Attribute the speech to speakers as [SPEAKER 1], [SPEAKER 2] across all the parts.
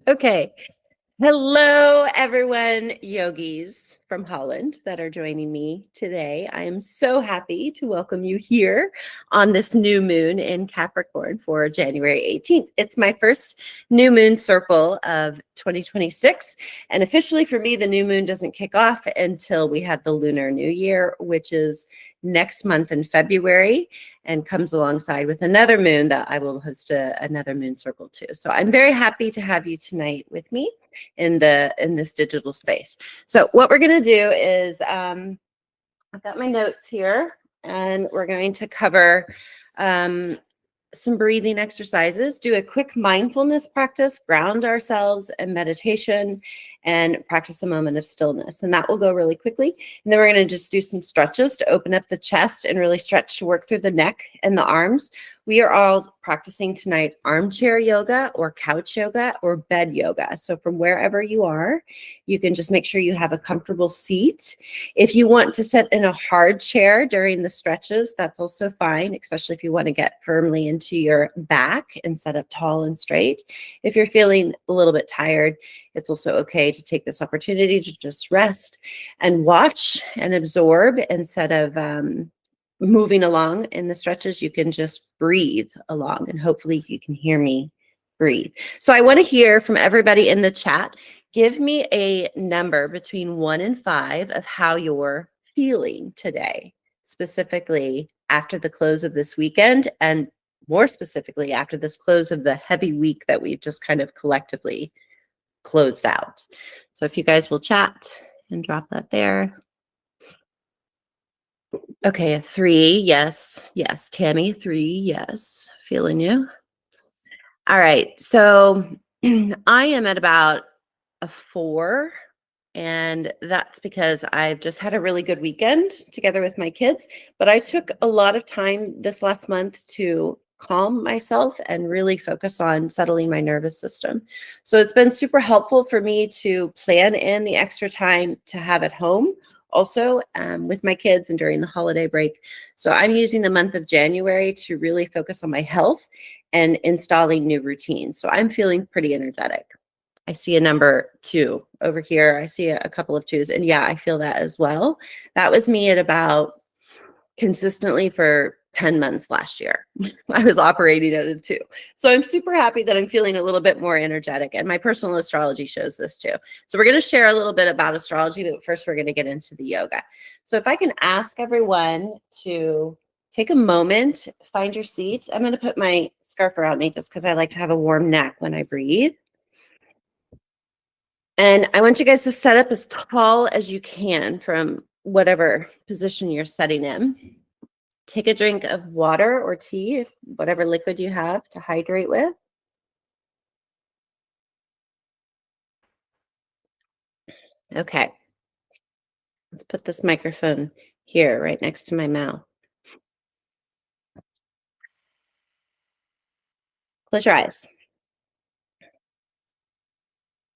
[SPEAKER 1] Okay. Hello, everyone, yogis from Holland that are joining me today. I am so happy to welcome you here on this new moon in Capricorn for January 18th. It's my first new moon circle of 2026. And officially for me, the new moon doesn't kick off until we have the Lunar New Year, which is next month in February, and comes alongside with another moon that I will host another moon circle too. So I'm very happy to have you tonight with me in this digital space. So what we're going to do is I've got my notes here, and we're going to cover some breathing exercises, do a quick mindfulness practice, ground ourselves, and meditation, and practice a moment of stillness. And that will go really quickly. And then we're going to just do some stretches to open up the chest and really stretch to work through the neck and the arms. We are all practicing tonight armchair yoga or couch yoga or bed yoga. So from wherever you are, you can just make sure you have a comfortable seat. If you want to sit in a hard chair during the stretches, that's also fine, especially if you want to get firmly into your back and set up tall and straight. If you're feeling a little bit tired, it's also okay to take this opportunity to just rest and watch and absorb instead of moving along in the stretches. You can just breathe along, and hopefully you can hear me breathe. So I want to hear from everybody in the chat. Give me a number between 1 and 5 of how you're feeling today, specifically after the close of this weekend, and more specifically after this close of the heavy week that we've just kind of collectively closed out. So if you guys will chat and drop that there. Okay, a 3, yes, yes. Tammy, 3, yes. Feeling you. All right, so I am at about a 4, and that's because I've just had a really good weekend together with my kids, but I took a lot of time this last month to calm myself and really focus on settling my nervous system. So it's been super helpful for me to plan in the extra time to have at home also with my kids and during the holiday break. So I'm using the month of January to really focus on my health and installing new routines. So I'm feeling pretty energetic. I see a number 2 over here. I see a couple of 2s. And yeah, I feel that as well. That was me at about consistently for 10 months last year. I was operating at a 2. So I'm super happy that I'm feeling a little bit more energetic. And my personal astrology shows this too. So we're going to share a little bit about astrology, but first we're going to get into the yoga. So if I can ask everyone to take a moment, find your seat. I'm going to put my scarf around me just because I like to have a warm neck when I breathe. And I want you guys to set up as tall as you can from whatever position you're setting in. Take a drink of water or tea, whatever liquid you have to hydrate with. Okay. Let's put this microphone here, right next to my mouth. Close your eyes.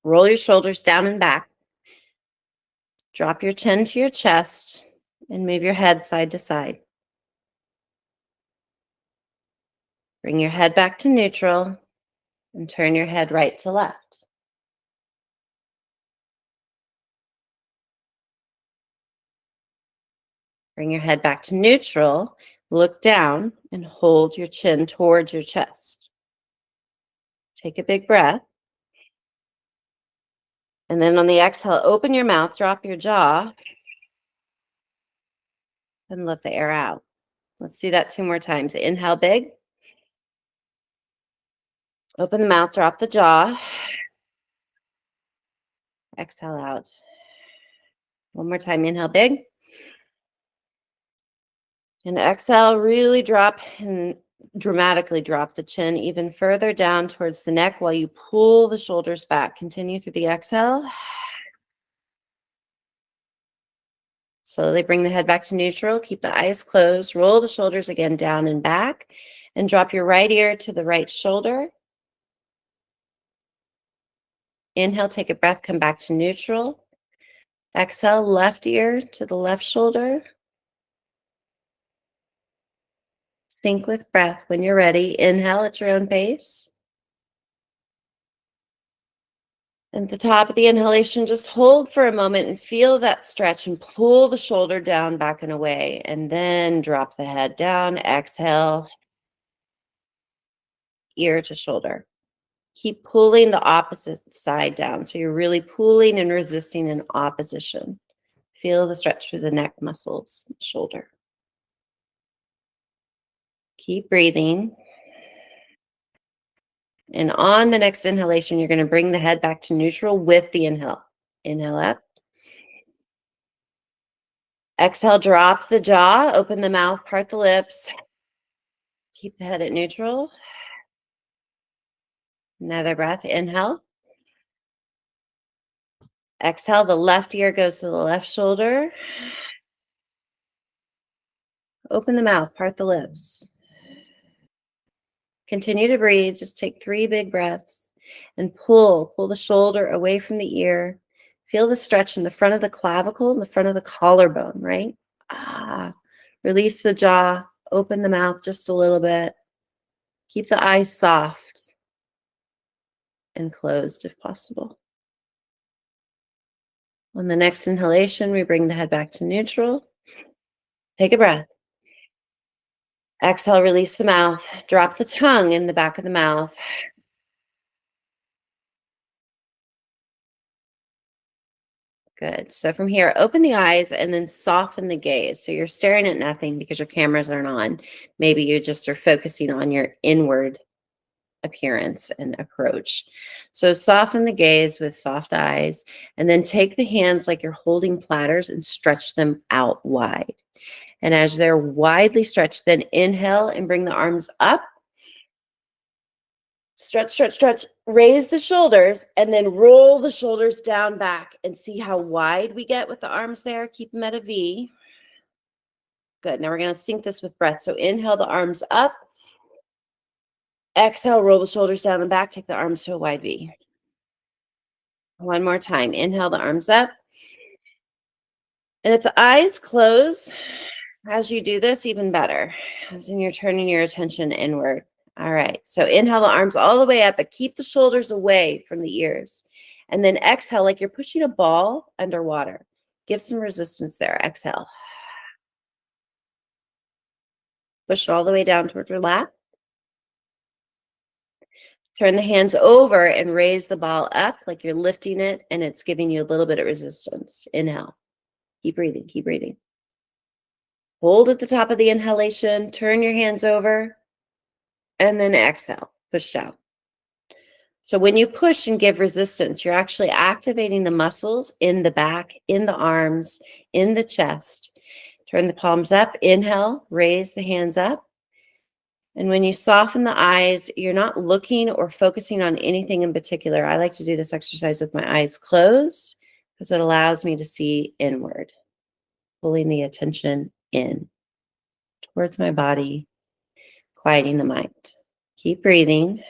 [SPEAKER 1] Roll your shoulders down and back. Drop your chin to your chest and move your head side to side. Bring your head back to neutral and turn your head right to left. Bring your head back to neutral, look down, and hold your chin towards your chest. Take a big breath. And then on the exhale, open your mouth, drop your jaw, and let the air out. Let's do that 2 more times. Inhale big. Open the mouth, drop the jaw. Exhale out. One more time. Inhale big. And exhale, really drop and dramatically drop the chin even further down towards the neck while you pull the shoulders back. Continue through the exhale. Slowly bring the head back to neutral. Keep the eyes closed. Roll the shoulders again down and back. And drop your right ear to the right shoulder. Inhale, take a breath, come back to neutral. Exhale, left ear to the left shoulder. Sync with breath when you're ready. Inhale at your own pace. At the top of the inhalation, just hold for a moment and feel that stretch and pull the shoulder down, back and away, and then drop the head down. Exhale, ear to shoulder. Keep pulling the opposite side down. So you're really pulling and resisting in opposition. Feel the stretch through the neck muscles, shoulder. Keep breathing. And on the next inhalation, you're going to bring the head back to neutral with the inhale. Inhale up. Exhale, drop the jaw, open the mouth, part the lips. Keep the head at neutral. Another breath. Inhale. Exhale, the left ear goes to the left shoulder. Open the mouth, part the lips. Continue to breathe. Just take 3 big breaths and pull the shoulder away from the ear. Feel the stretch in the front of the clavicle and the front of the collarbone, right? Release the jaw, open the mouth just a little bit. Keep the eyes soft and closed if possible. On the next inhalation, we bring the head back to neutral. Take a breath. Exhale, release the mouth. Drop the tongue in the back of the mouth. Good. So from here, open the eyes and then soften the gaze. So you're staring at nothing because your cameras aren't on. Maybe you just are focusing on your inward appearance and approach. So soften the gaze with soft eyes, and then take the hands like you're holding platters and stretch them out wide. And as they're widely stretched, then inhale and bring the arms up. Stretch, stretch, stretch. Raise the shoulders and then roll the shoulders down back, and see how wide we get with the arms there. Keep them at a V. Good. Now we're going to sync this with breath. So inhale the arms up. Exhale, roll the shoulders down and back. Take the arms to a wide V. One more time. Inhale the arms up. And if the eyes close, as you do this, even better, as in you're turning your attention inward. All right. So inhale the arms all the way up, but keep the shoulders away from the ears. And then exhale like you're pushing a ball underwater. Give some resistance there. Exhale. Push it all the way down towards your lap. Turn the hands over and raise the ball up like you're lifting it, and it's giving you a little bit of resistance. Inhale. Keep breathing. Keep breathing. Hold at the top of the inhalation. Turn your hands over. And then exhale. Push down. So when you push and give resistance, you're actually activating the muscles in the back, in the arms, in the chest. Turn the palms up. Inhale. Raise the hands up. And when you soften the eyes, you're not looking or focusing on anything in particular. I like to do this exercise with my eyes closed because it allows me to see inward, pulling the attention in towards my body, quieting the mind. Keep breathing.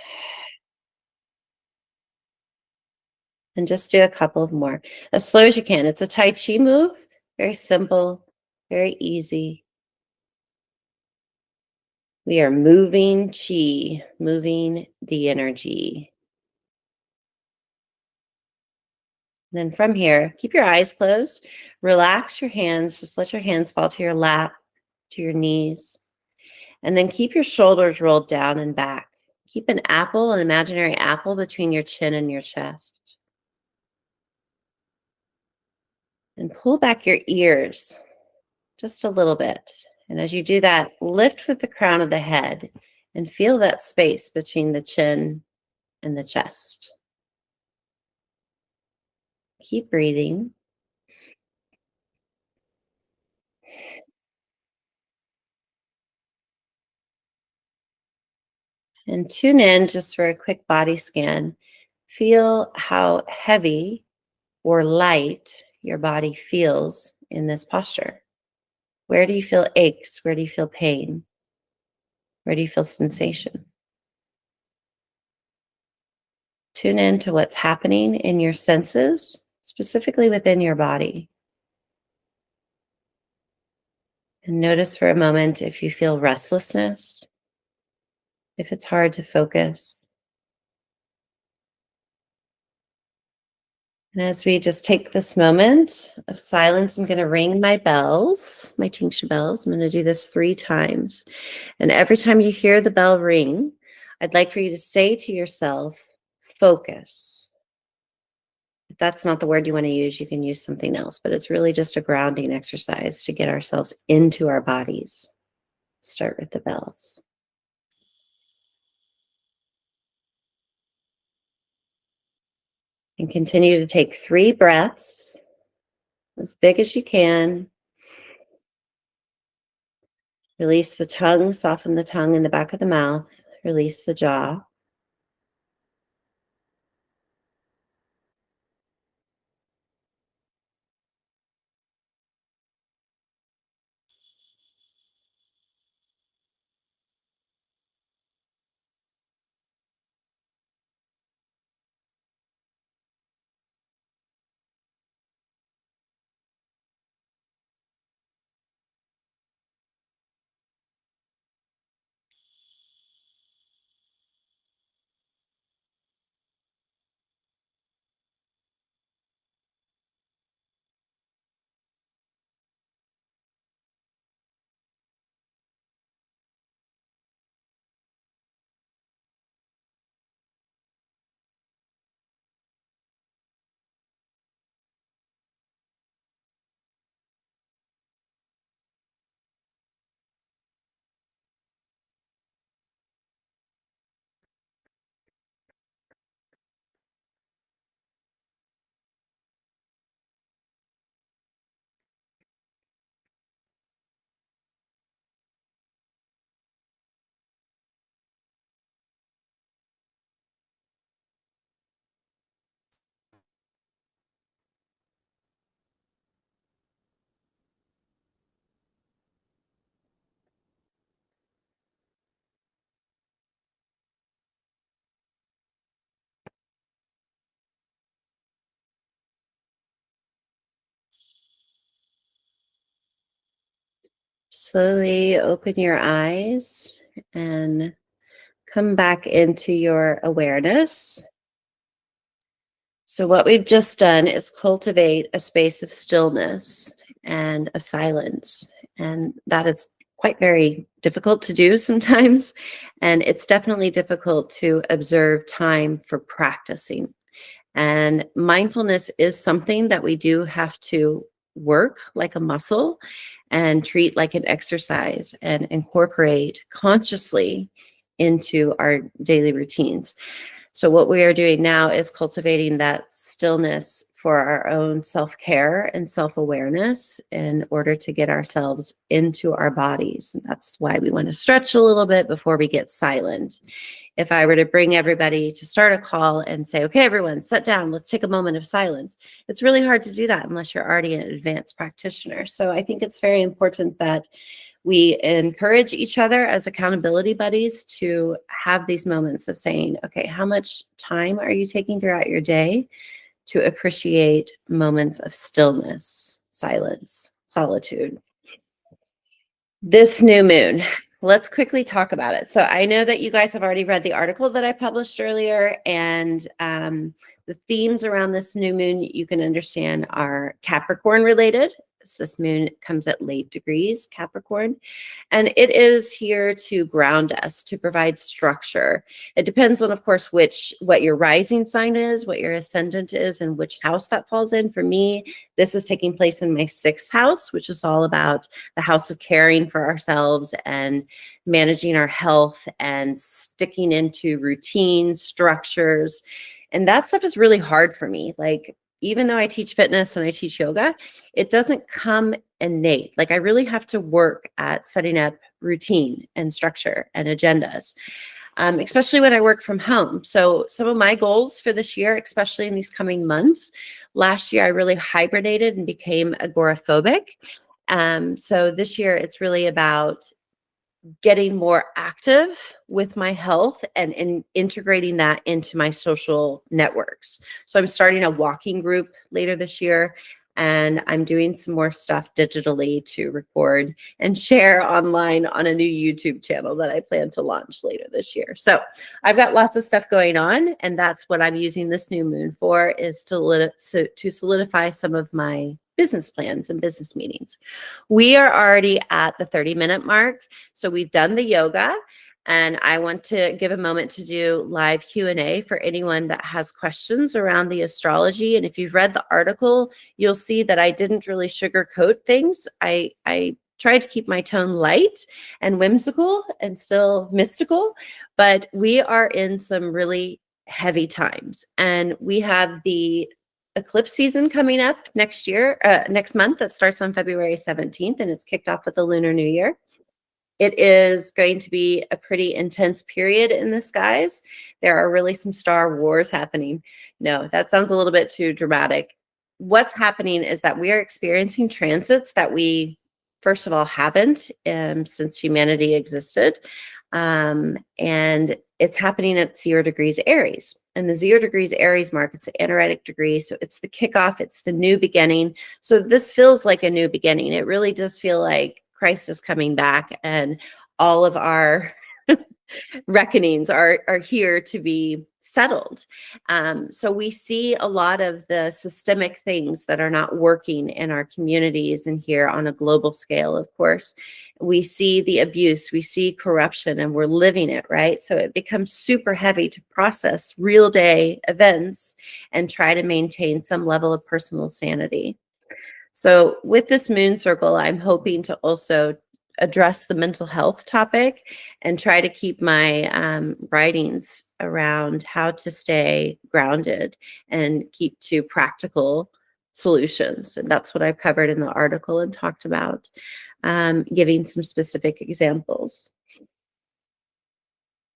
[SPEAKER 1] And just do a couple of more, as slow as you can. It's a Tai Chi move, very simple, very easy. We are moving chi, moving the energy. And then from here, keep your eyes closed. Relax your hands. Just let your hands fall to your lap, to your knees. And then keep your shoulders rolled down and back. Keep an apple, an imaginary apple, between your chin and your chest. And pull back your ears just a little bit. And as you do that, lift with the crown of the head and feel that space between the chin and the chest. Keep breathing. And tune in just for a quick body scan. Feel how heavy or light your body feels in this posture. Where do you feel aches? Where do you feel pain? Where do you feel sensation? Tune in to what's happening in your senses, specifically within your body. And notice for a moment if you feel restlessness, if it's hard to focus. And as we just take this moment of silence, I'm going to ring my bells, my tingsha bells. I'm going to do this 3 times. And every time you hear the bell ring, I'd like for you to say to yourself, focus. If that's not the word you want to use, you can use something else, but it's really just a grounding exercise to get ourselves into our bodies. Start with the bells. And continue to take 3 breaths, as big as you can. Release the tongue, soften the tongue in the back of the mouth. Release the jaw. Slowly open your eyes and come back into your awareness. So what we've just done is cultivate a space of stillness and of silence. And that is quite very difficult to do sometimes. And it's definitely difficult to observe time for practicing. And mindfulness is something that we do have to work like a muscle and treat like an exercise and incorporate consciously into our daily routines. So what we are doing now is cultivating that stillness for our own self-care and self-awareness in order to get ourselves into our bodies. And that's why we want to stretch a little bit before we get silent. If I were to bring everybody to start a call and say, okay, everyone, sit down, let's take a moment of silence. It's really hard to do that unless you're already an advanced practitioner. So I think it's very important that we encourage each other as accountability buddies to have these moments of saying, okay, how much time are you taking throughout your day to appreciate moments of stillness, silence, solitude? This new moon, let's quickly talk about it. So I know that you guys have already read the article that I published earlier, and the themes around this new moon you can understand are Capricorn related. This moon comes at late degrees Capricorn, and it is here to ground us, to provide structure. It depends on, of course, what your rising sign is, what your ascendant is, and which house that falls in. For me, this is taking place in my 6th house, which is all about the house of caring for ourselves and managing our health and sticking into routines, structures. And that stuff is really hard for me. Like, even though I teach fitness and I teach yoga, it doesn't come innate. Like, I really have to work at setting up routine and structure and agendas, especially when I work from home. So some of my goals for this year, especially in these coming months, last year I really hibernated and became agoraphobic. So this year it's really about getting more active with my health and integrating that into my social networks. So I'm starting a walking group later this year. And I'm doing some more stuff digitally to record and share online on a new YouTube channel that I plan to launch later this year. So I've got lots of stuff going on, and that's what I'm using this new moon for, is to solidify some of my business plans and business meetings. We are already at the 30-minute mark. So we've done the yoga, and I want to give a moment to do live Q&A for anyone that has questions around the astrology. And if you've read the article, you'll see that I didn't really sugarcoat things. I tried to keep my tone light and whimsical and still mystical, but we are in some really heavy times. And we have the eclipse season coming up next month, that starts on February 17th, and it's kicked off with the Lunar New Year. It is going to be a pretty intense period in the skies. There are really some star wars happening. No, that sounds a little bit too dramatic. What's happening is that we are experiencing transits that we, first of all, haven't since humanity existed. And it's happening at 0 degrees Aries. And the 0 degrees Aries mark, it's the anaretic degree. So it's the kickoff, it's the new beginning. So this feels like a new beginning. It really does feel like Christ is coming back, and all of our reckonings are here to be settled. So we see a lot of the systemic things that are not working in our communities and here on a global scale, of course. We see the abuse, we see corruption, and we're living it, right? So it becomes super heavy to process real day events and try to maintain some level of personal sanity. So with this moon circle, I'm hoping to also address the mental health topic and try to keep my writings around how to stay grounded and keep to practical solutions. And that's what I've covered in the article and talked about, giving some specific examples.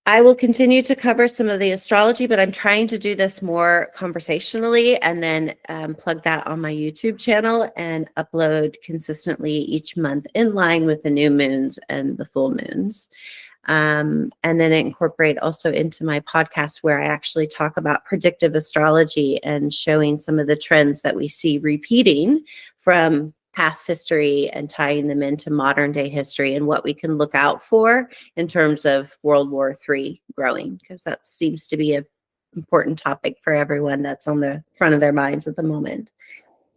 [SPEAKER 1] I will continue to cover some of the astrology, but I'm trying to do this more conversationally, and then plug that on my YouTube channel and upload consistently each month in line with the new moons and the full moons. And then incorporate also into my podcast, where I actually talk about predictive astrology and showing some of the trends that we see repeating from past history and tying them into modern day history and what we can look out for in terms of World War III growing, because that seems to be an important topic for everyone that's on the front of their minds at the moment.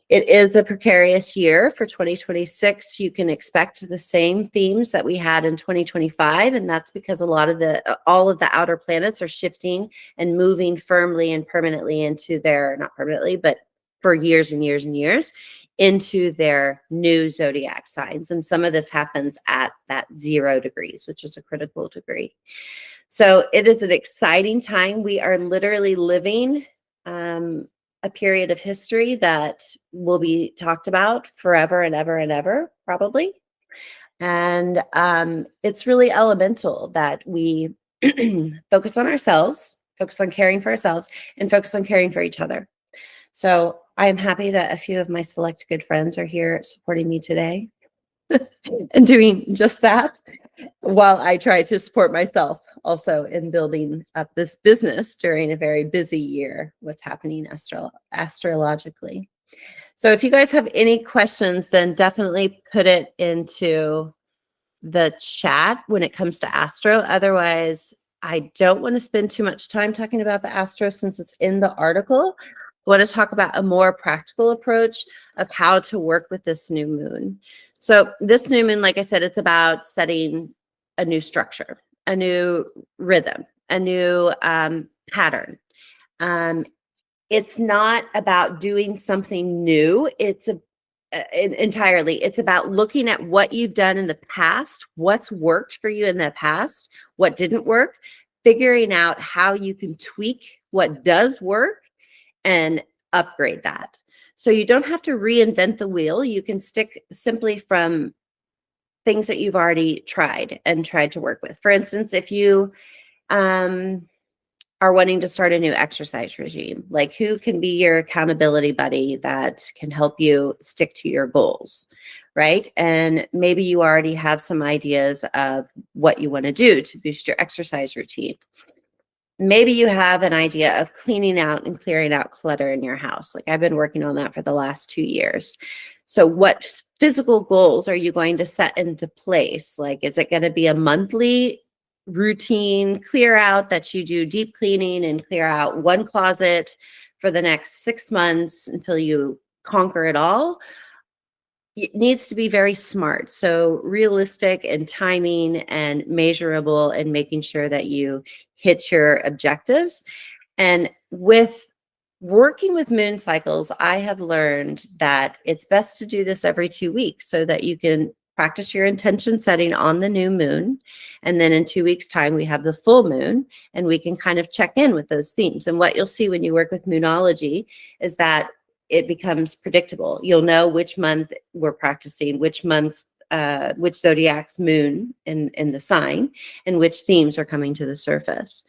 [SPEAKER 1] It is a precarious year for 2026. You can expect the same themes that we had in 2025, and that's because all of the outer planets are shifting and moving firmly and permanently into their, not permanently, but for years and years and years, into their new zodiac signs. And some of this happens at that 0 degrees, which is a critical degree. So it is an exciting time. We are literally living a period of history that will be talked about forever and ever and ever, probably. And it's really elemental that we focus on ourselves, focus on caring for ourselves, and focus on caring for each other. So I am happy that a few of my select good friends are here supporting me today and doing just that, while I try to support myself also in building up this business during a very busy year, what's happening astrologically. So if you guys have any questions, then definitely put it into the chat when it comes to astro. Otherwise, I don't want to spend too much time talking about the astro since it's in the article. I want to talk about a more practical approach of how to work with this new moon. So this new moon, like I said, it's about setting a new structure, a new rhythm, a new pattern. It's not about doing something new. It's entirely. It's about looking at what you've done in the past, what's worked for you in the past, what didn't work, figuring out how you can tweak what does work and upgrade that. So you don't have to reinvent the wheel. You can stick simply from things that you've already tried to work with. For instance, if you are wanting to start a new exercise regime, like who can be your accountability buddy that can help you stick to your goals, right? And maybe you already have some ideas of what you want to do to boost your exercise routine. maybe you have an idea of cleaning out and clearing out clutter in your house. Like I've been working on that for the last 2 years. So what physical goals are you going to set into place? Like, is it going to be a monthly routine clear out that you do deep cleaning and clear out one closet for the next 6 months until you conquer it all? It needs to be very smart. So realistic and timing and measurable and making sure that you hit your objectives. And with working with moon cycles, I have learned that it's best to do this every 2 weeks so that you can practice your intention setting on the new moon. And then in 2 weeks' time, we have the full moon and we can kind of check in with those themes. And what you'll see when you work with moonology is that it becomes predictable. You'll know which month we're practicing, which month, which zodiac's moon in the sign, and which themes are coming to the surface.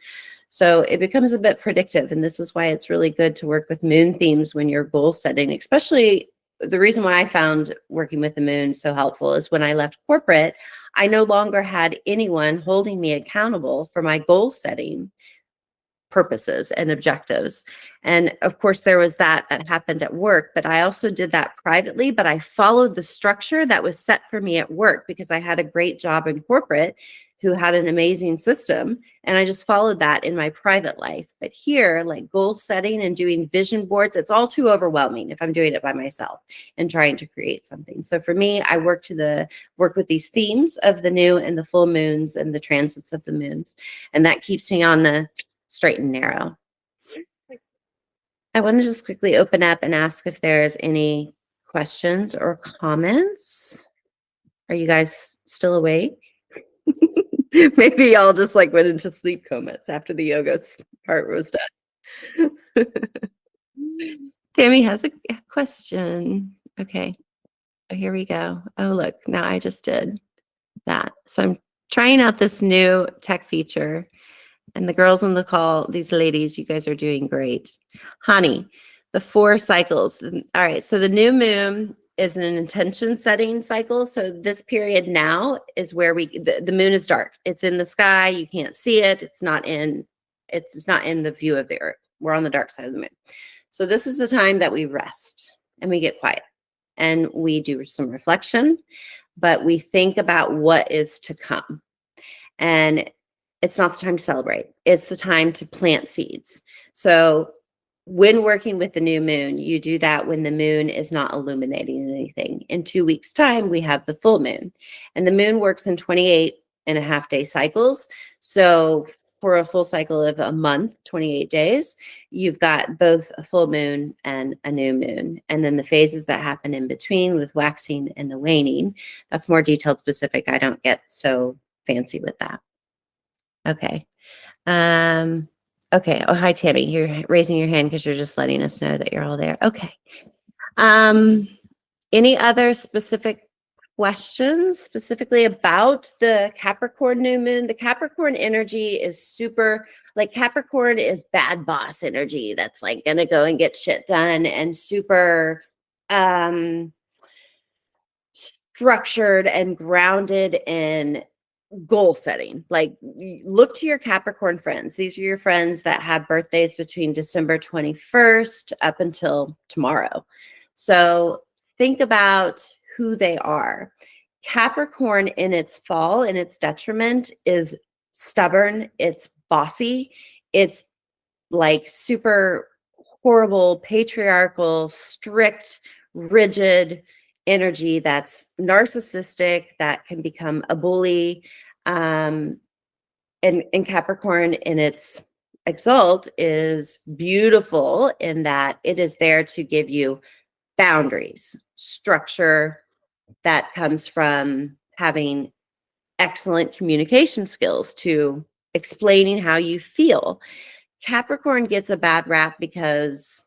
[SPEAKER 1] So it becomes a bit predictive. And this is why it's really good to work with moon themes when you're goal setting, especially the reason why I found working with the moon so helpful is when I left corporate, I no longer had anyone holding me accountable for my goal setting purposes and objectives. And of course, there was that happened at work, but I also did that privately, but I followed the structure that was set for me at work because I had a great job in corporate who had an amazing system. And I just followed that in my private life. But here, like goal setting and doing vision boards, it's all too overwhelming if I'm doing it by myself and trying to create something. So for me, I work with these themes of the new and the full moons and the transits of the moons. And that keeps me on the straight and narrow. I want to just quickly open up and ask if there's any questions or comments. Are you guys still awake? Maybe y'all just like went into sleep comas after the yoga part was done. Tammy has a question. Okay. Oh, here we go. Oh, look, now I just did that. So I'm trying out this new tech feature. And the girls on the call, these ladies, you guys are doing great. Honey, the 4 cycles. All right. So the new moon is an intention setting cycle. So this period now is where the moon is dark. It's in the sky. You can't see it. It's not in the view of the earth. We're on the dark side of the moon. So this is the time that we rest and we get quiet and we do some reflection, but we think about what is to come. And it's not the time to celebrate. It's the time to plant seeds. So when working with the new moon, you do that when the moon is not illuminating anything. In 2 weeks' time, we have the full moon. And the moon works in 28.5-day cycles. So for a full cycle of a month, 28 days, you've got both a full moon and a new moon. And then the phases that happen in between with waxing and the waning, that's more detailed specific. I don't get so fancy with that. Okay. Okay. Oh, hi, Tammy. You're raising your hand because you're just letting us know that you're all there. Okay. Any other specific questions specifically about the Capricorn new moon? The Capricorn energy is super, like Capricorn is bad boss energy. That's like going to go and get shit done and super, structured and grounded in goal setting. Like look to your Capricorn friends. These are your friends that have birthdays between December 21st up until tomorrow. So think about who they are. Capricorn in its fall, in its detriment, is stubborn. It's bossy. It's like super horrible, patriarchal, strict, rigid energy that's narcissistic, that can become a bully. And Capricorn in its exalt is beautiful in that it is there to give you boundaries, structure that comes from having excellent communication skills to explaining how you feel. Capricorn gets a bad rap because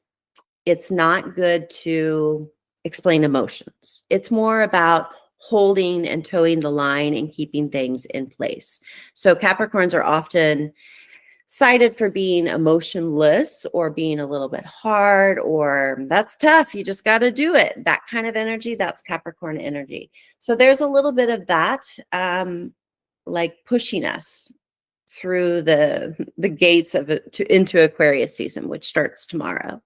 [SPEAKER 1] it's not good to explain emotions. It's more about holding and towing the line and keeping things in place. So Capricorns are often cited for being emotionless or being a little bit hard or that's tough. You just got to do it. That kind of energy, that's Capricorn energy. So there's a little bit of that, like pushing us through the gates of it into Aquarius season, which starts tomorrow.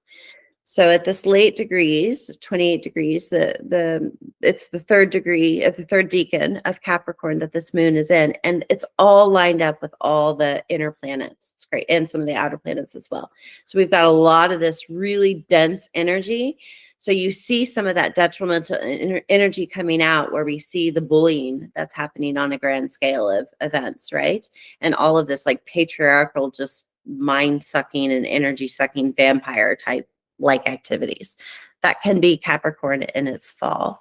[SPEAKER 1] So at this late degrees, 28 degrees, it's the third degree of the third decan of Capricorn that this moon is in, and it's all lined up with all the inner planets. It's great, and some of the outer planets as well. So we've got a lot of this really dense energy. So you see some of that detrimental energy coming out, where we see the bullying that's happening on a grand scale of events, right? And all of this like patriarchal, just mind sucking and energy sucking vampire type like activities. That can be Capricorn in its fall.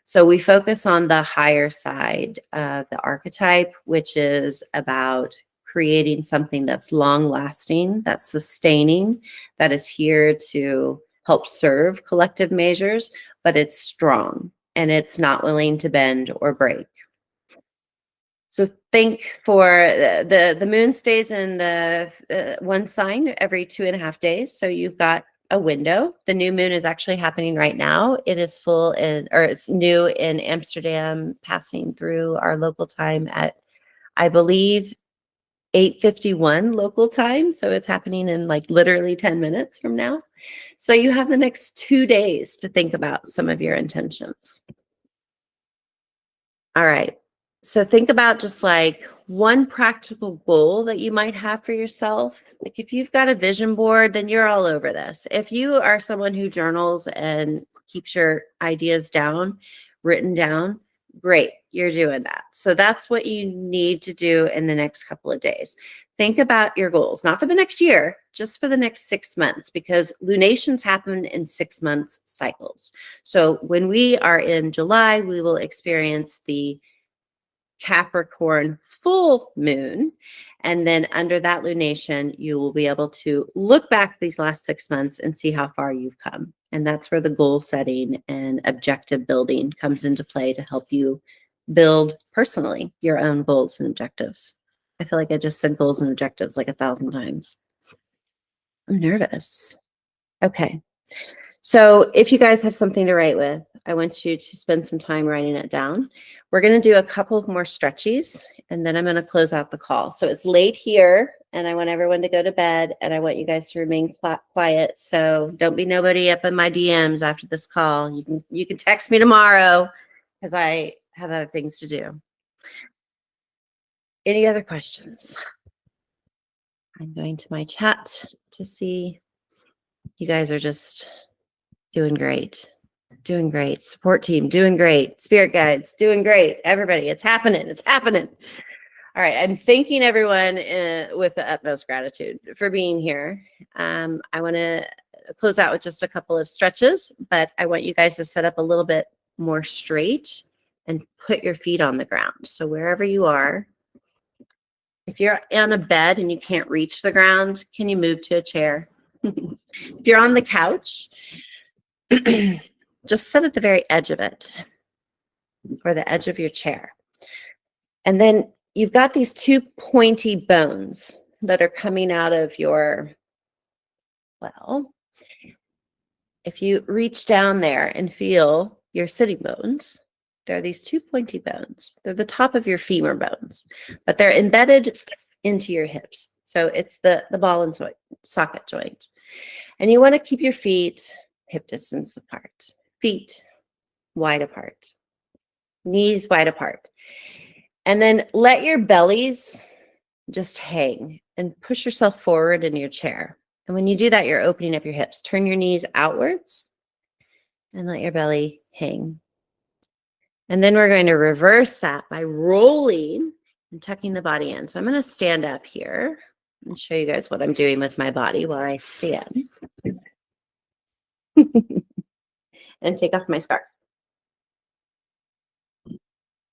[SPEAKER 1] So we focus on the higher side of the archetype, which is about creating something that's long lasting, that's sustaining, that is here to help serve collective measures, but it's strong and it's not willing to bend or break. So think for the moon stays in the one sign every 2.5 days. So you've got a window. The new moon is actually happening right now. It is it's new in Amsterdam, passing through our local time at, I believe, 8:51 local time. So it's happening in like literally 10 minutes from now. So you have the next 2 days to think about some of your intentions. All right. So think about just like one practical goal that you might have for yourself. Like if you've got a vision board, then you're all over this. If you are someone who journals and keeps your ideas down, written down, great, you're doing that. So that's what you need to do in the next couple of days. Think about your goals, not for the next year, just for the next 6 months, because lunations happen in 6 months cycles. So when we are in July, we will experience the Capricorn full moon. And then under that lunation, you will be able to look back these last 6 months and see how far you've come. And that's where the goal setting and objective building comes into play to help you build personally your own goals and objectives. I feel like I just said goals and objectives like 1,000 times. I'm nervous. Okay. So if you guys have something to write with, I want you to spend some time writing it down. We're going to do a couple more stretchies, and then I'm going to close out the call. So it's late here, and I want everyone to go to bed, and I want you guys to remain quiet. So don't be nobody up in my DMs after this call. You can text me tomorrow because I have other things to do. Any other questions? I'm going to my chat to see. You guys are just doing great. Doing great. Support team, doing great. Spirit guides, doing great. Everybody, it's happening. It's happening. All right. I'm thanking everyone with the utmost gratitude for being here. I want to close out with just a couple of stretches, but I want you guys to set up a little bit more straight and put your feet on the ground. So wherever you are, if you're on a bed and you can't reach the ground, can you move to a chair? If you're on the couch, just sit at the very edge of it, or the edge of your chair. And then you've got these two pointy bones that are coming out of your, well, if you reach down there and feel your sitting bones, there are these two pointy bones. They're the top of your femur bones, but they're embedded into your hips. So it's the ball and socket joint. And you want to keep your feet hip distance apart, feet wide apart, knees wide apart. And then let your bellies just hang and push yourself forward in your chair. And when you do that, you're opening up your hips. Turn your knees outwards and let your belly hang. And then we're going to reverse that by rolling and tucking the body in. So I'm going to stand up here and show you guys what I'm doing with my body while I stand. And take off my scarf.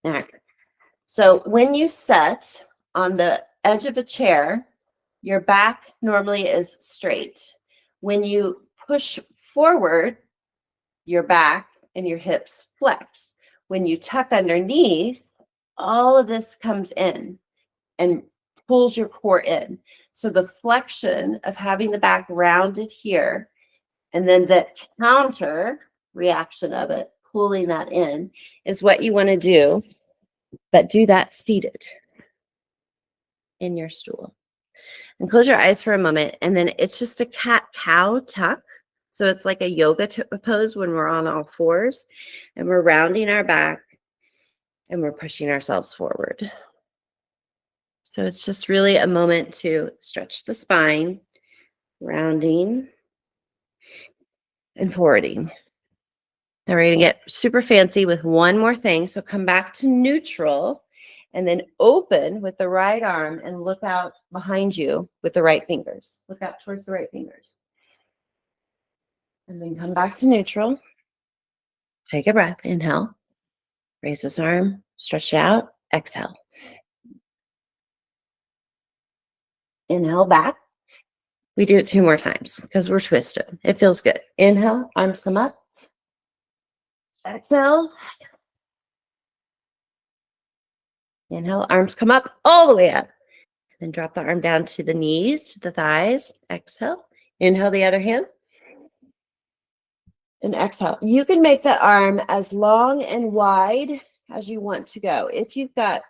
[SPEAKER 1] All right. So when you sit on the edge of a chair, your back normally is straight. When you push forward, your back and your hips flex. When you tuck underneath, all of this comes in and pulls your core in. So the flexion of having the back rounded here, and then the counter reaction of it, pulling that in, is what you want to do, but do that seated. in your stool. And close your eyes for a moment. And then it's just a cat-cow tuck. So it's like a yoga pose when we're on all fours. And we're rounding our back and we're pushing ourselves forward. So it's just really a moment to stretch the spine, rounding and forwarding. Then we're going to get super fancy with one more thing. So come back to neutral and then open with the right arm and look out behind you with the right fingers. Look out towards the right fingers. And then come back to neutral. Take a breath. Inhale. Raise this arm. Stretch it out. Exhale. Inhale back. We do it 2 more times because we're twisted. It feels good. Inhale. Arms come up. Exhale. Inhale. Arms come up all the way up. Then drop the arm down to the knees, to the thighs. Exhale. Inhale the other hand. And exhale. You can make that arm as long and wide as you want to go. If you've got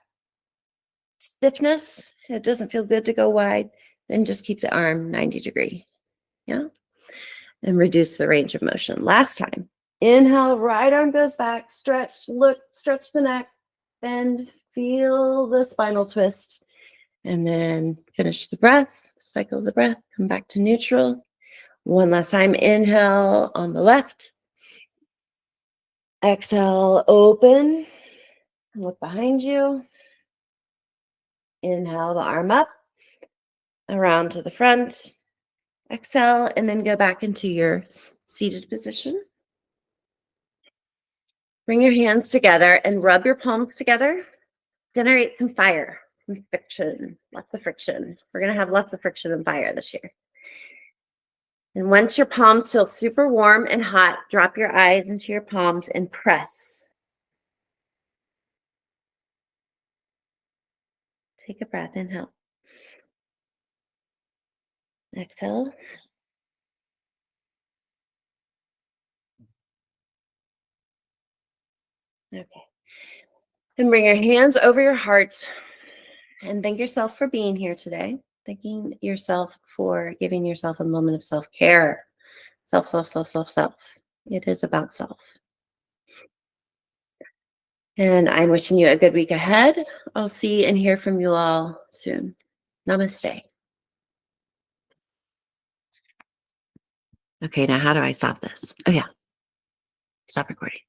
[SPEAKER 1] stiffness, it doesn't feel good to go wide, then just keep the arm 90 degree. Yeah. And reduce the range of motion. Last time. Inhale, right arm goes back. Stretch, look, stretch the neck. Bend, feel the spinal twist. And then finish the breath, cycle the breath, come back to neutral. One last time. Inhale on the left. Exhale, open. Look behind you. Inhale the arm up, around to the front. Exhale, and then go back into your seated position. Bring your hands together and rub your palms together. Generate some fire, some friction, lots of friction. We're going to have lots of friction and fire this year. And once your palms feel super warm and hot, drop your eyes into your palms and press. Take a breath, inhale. Exhale. Okay. And bring your hands over your heart and thank yourself for being here today. Thanking yourself for giving yourself a moment of self-care. Self, self, self, self, self. It is about self. And I'm wishing you a good week ahead. I'll see and hear from you all soon. Namaste. Okay, now how do I stop this? Oh, yeah. Stop recording.